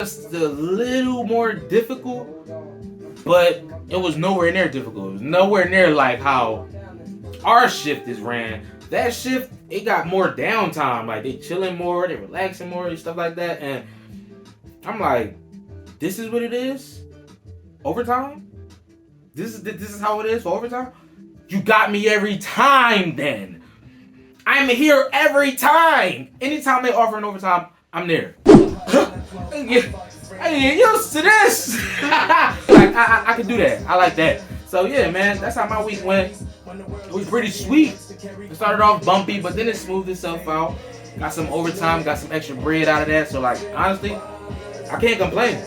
just a little more difficult, but it was nowhere near difficult. It was nowhere near like how our shift is ran. That shift, it got more downtime. Like they chilling more, they relaxing more, and stuff like that. And I'm like, this is what it is? Overtime? This is how it is for overtime? You got me every time then. I'm here every time. Anytime they offer an overtime, I'm there. I get used to this. Like I can do that. I like that. So yeah, man, that's how my week went. It was pretty sweet. It started off bumpy, but then it smoothed itself out. Got some overtime, got some extra bread out of that. So like honestly, I can't complain.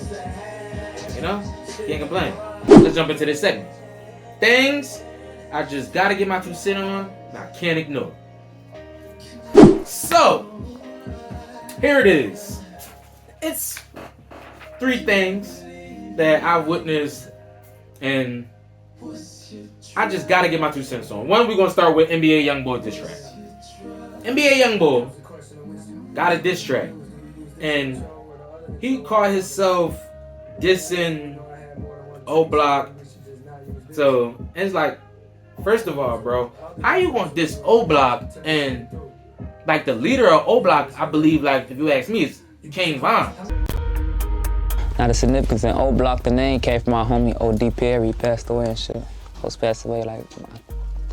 You know? Can't complain. Let's jump into this segment. Things I just gotta get my 2 cents on, and I can't ignore. So, here it is. It's 3 things that I've witnessed and I just gotta get my 2 cents on. One, we're gonna start with NBA YoungBoy diss track. NBA YoungBoy got a diss track and he called himself dissing O Block. So it's like, first of all, bro, how you gonna diss O Block? And like the leader of O Block, I believe, like if you ask me, it's King Von. Now the significance in O Block, the name came from my homie O.D. Perry. He passed away and shit. He was passed away like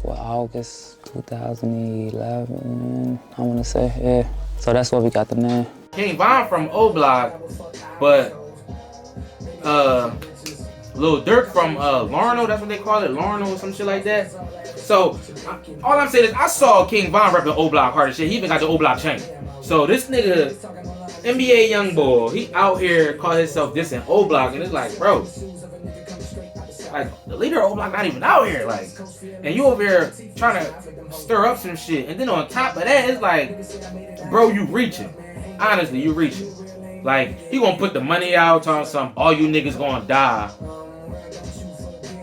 August 2011. I wanna say, yeah. So that's where we got the name. King Von from O Block, but Lil Durk from Lorno, that's what they call it, Lorno or some shit like that. So all I'm saying is I saw King Von repping O Block hard as shit. He even got the O Block chain. So this nigga, NBA YoungBoy, he out here call himself dissing O Block, and it's like, bro, like the leader of O Block not even out here, like, and you over here trying to stir up some shit, and then on top of that, it's like, bro, you reaching. Honestly, you reaching. Like, he gonna put the money out, talking some, all you niggas gonna die.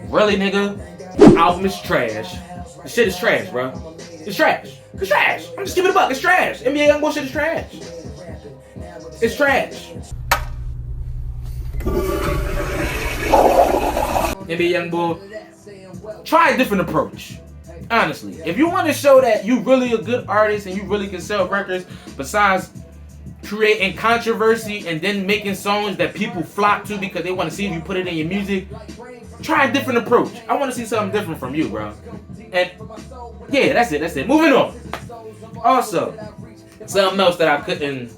Really, nigga? The album is trash. The shit is trash, bro. It's trash. It's trash. I'm just giving it a buck. It's trash. NBA YoungBoy shit is trash. It's trash. NBA YoungBoy, try a different approach. Honestly, if you want to show that you really a good artist and you really can sell records, besides creating controversy and then making songs that people flock to because they want to see if you put it in your music, try a different approach. I want to see something different from you, bro. And yeah, that's it. Moving on. Also, something else that I couldn't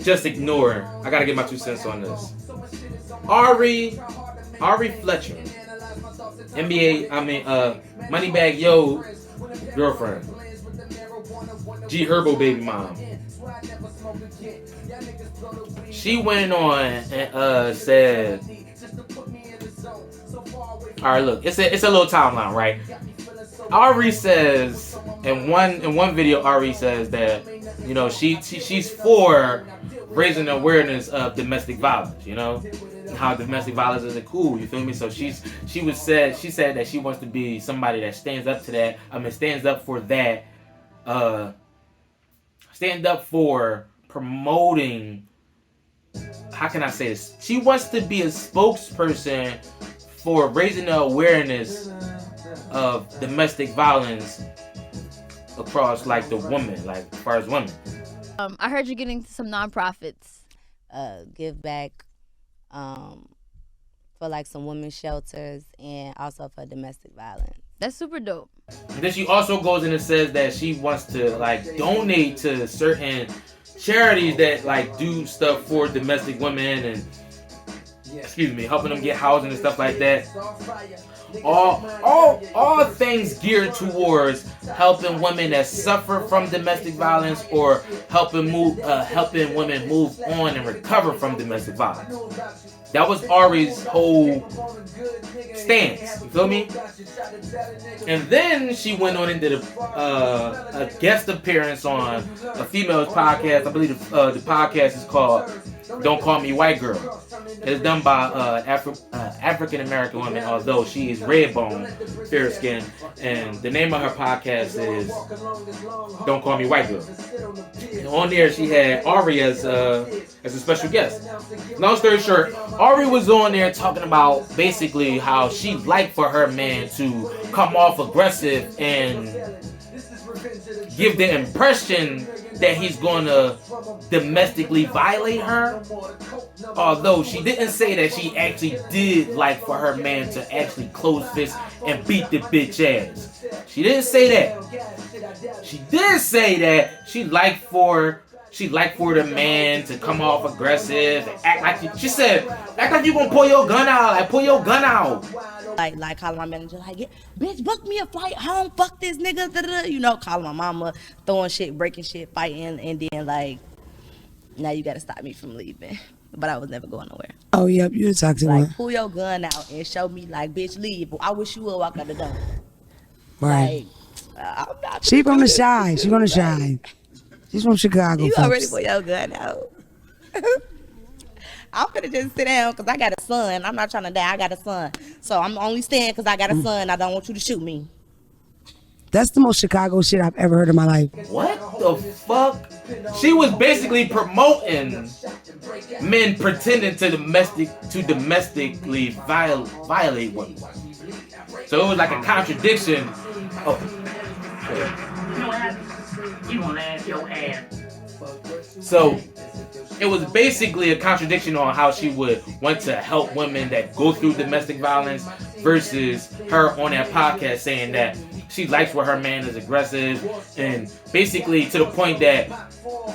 just ignore. I gotta get my 2 cents on this. Ari Fletcher, Moneybagg Yo girlfriend, G Herbo baby mom. She went on and said, all right, look, it's a little timeline, right? Ari says in one video, Ari says that, you know, she's for raising the awareness of domestic violence, you know, how domestic violence isn't cool, you feel me? So she said that she wants to be somebody that stands up to that. Stands up for that. Stand up for promoting. How can I say this? She wants to be a spokesperson for raising the awareness of domestic violence across like the women, like as far as women. I heard you're getting some nonprofits. Give back for like some women's shelters and also for domestic violence. That's super dope. And then she also goes in and says that she wants to like donate to certain charities that like do stuff for domestic women and helping them get housing and stuff like that. All things geared towards helping women that suffer from domestic violence or helping women move on and recover from domestic violence. That was Ari's whole stance. You feel me? And then she went on and did a guest appearance on a female's podcast. I believe the podcast is called Don't Call Me White Girl. It's done by African American woman, although she is red bone, fair skin, and the name of her podcast is Don't Call Me White Girl. And on there, she had Ari as a special guest. Long story short, Ari was on there talking about basically how she liked for her man to come off aggressive and give the impression that he's gonna domestically violate her, although she didn't say that she actually did like for her man to actually close fist and beat the bitch ass. She didn't say that. She did say that she liked for the man to come off aggressive and act like she said, act like you gonna pull your gun out, like pull your gun out. Like calling my manager, like, yeah, bitch, book me a flight home, fuck this nigga, da-da-da. You know, calling my mama, throwing shit, breaking shit, fighting, and then like, now you gotta stop me from leaving. But I was never going nowhere. Oh, yep, you a toxic one. Like, pull your gun out and show me, like, bitch, leave. I wish you would walk out the door. Right. Like, I'm not. She from the Shy. She from the Shy. She's from Chicago. You folks. already pull your gun out. I'm gonna just sit down because I got a son. I'm not trying to die. I got a son. So I'm only staying because I got a son. I don't want you to shoot me. That's the most Chicago shit I've ever heard in my life. What the fuck? She was basically promoting men pretending to domestically violate women. So it was like a contradiction. You gonna laugh your ass. So it was basically a contradiction on how she would want to help women that go through domestic violence versus her on that podcast saying that she likes where her man is aggressive, and basically to the point that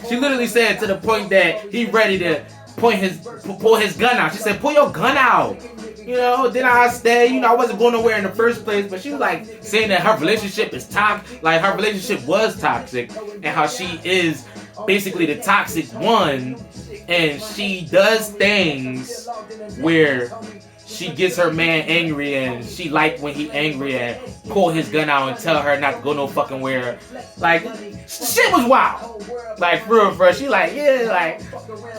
she literally said to the point that he ready to pull his gun out. She said, pull your gun out. You know, then I stay, you know, I wasn't going nowhere in the first place, but she was like saying that her relationship is toxic, like her relationship was toxic, and how she is basically the toxic one, and she does things where she gets her man angry, and she like when he angry and pull his gun out and tell her not to go no fucking where. Like, shit was wild. Like, for real, she like, yeah, like,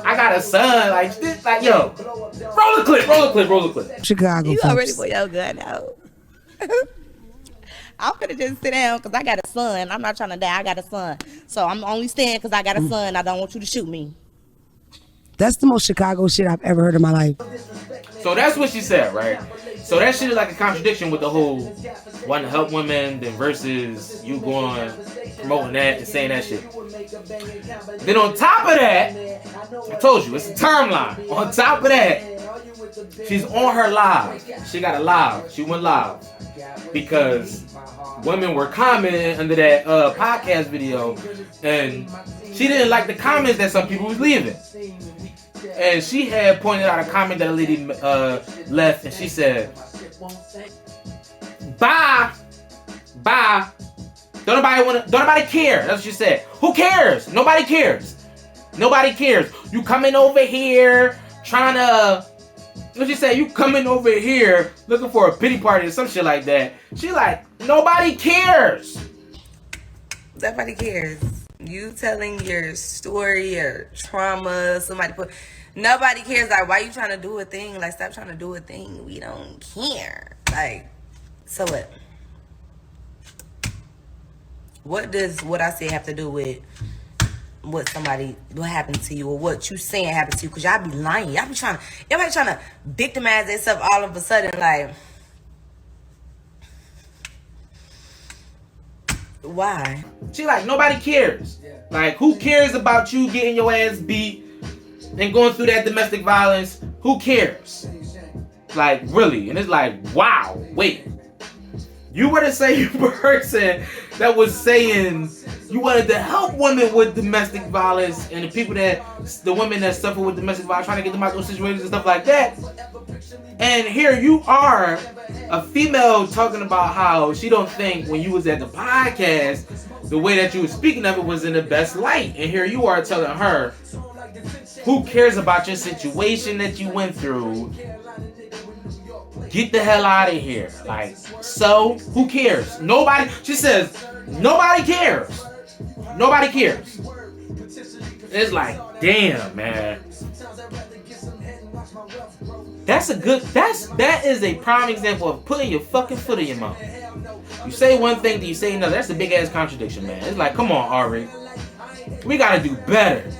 I got a son, like, yo, roll the clip. Chicago. You folks. already pull your gun out. I'm gonna just sit down because I got a son. I'm not trying to die. I got a son. So I'm only staying because I got a son. I don't want you to shoot me. That's the most Chicago shit I've ever heard in my life. So that's what she said, right? So that shit is like a contradiction with the whole wanting to help women then versus you going promoting that and saying that shit. Then on top of that, I told you, it's a timeline. On top of that, she's on her live. She got a live. She went live because women were commenting under that podcast video, and she didn't like the comments that some people was leaving. And she had pointed out a comment that a lady left, and she said, bye. Don't nobody care. That's what she said. Who cares? Nobody cares. You coming over here trying to, what she say? You coming over here looking for a pity party or some shit like that. She like, nobody cares. Nobody cares. You telling your story or trauma, nobody cares. Like, why you trying to do a thing? Like, stop trying to do a thing. We don't care. Like, so what? What does what I say have to do with what happened to you or what you saying happened to you? Because y'all be lying. Everybody trying to victimize themselves all of a sudden. Like, why? She like, nobody cares. Like, who cares about you getting your ass beat and going through that domestic violence? Who cares? Like, really? And it's like, wow, wait. You were the same person that was saying you wanted to help women with domestic violence and the women that suffer with domestic violence, trying to get them out of those situations and stuff like that. And here you are, a female, talking about how she don't think when you was at the podcast, the way that you were speaking of it was in the best light. And here you are telling her, who cares about your situation that you went through? Get the hell out of here. Like, so who cares? Nobody, she says, nobody cares. Nobody cares. It's like, damn, man. That is a prime example of putting your fucking foot in your mouth. You say one thing, then you say another. That's a big ass contradiction, man. It's like, come on, Ari. We gotta do better.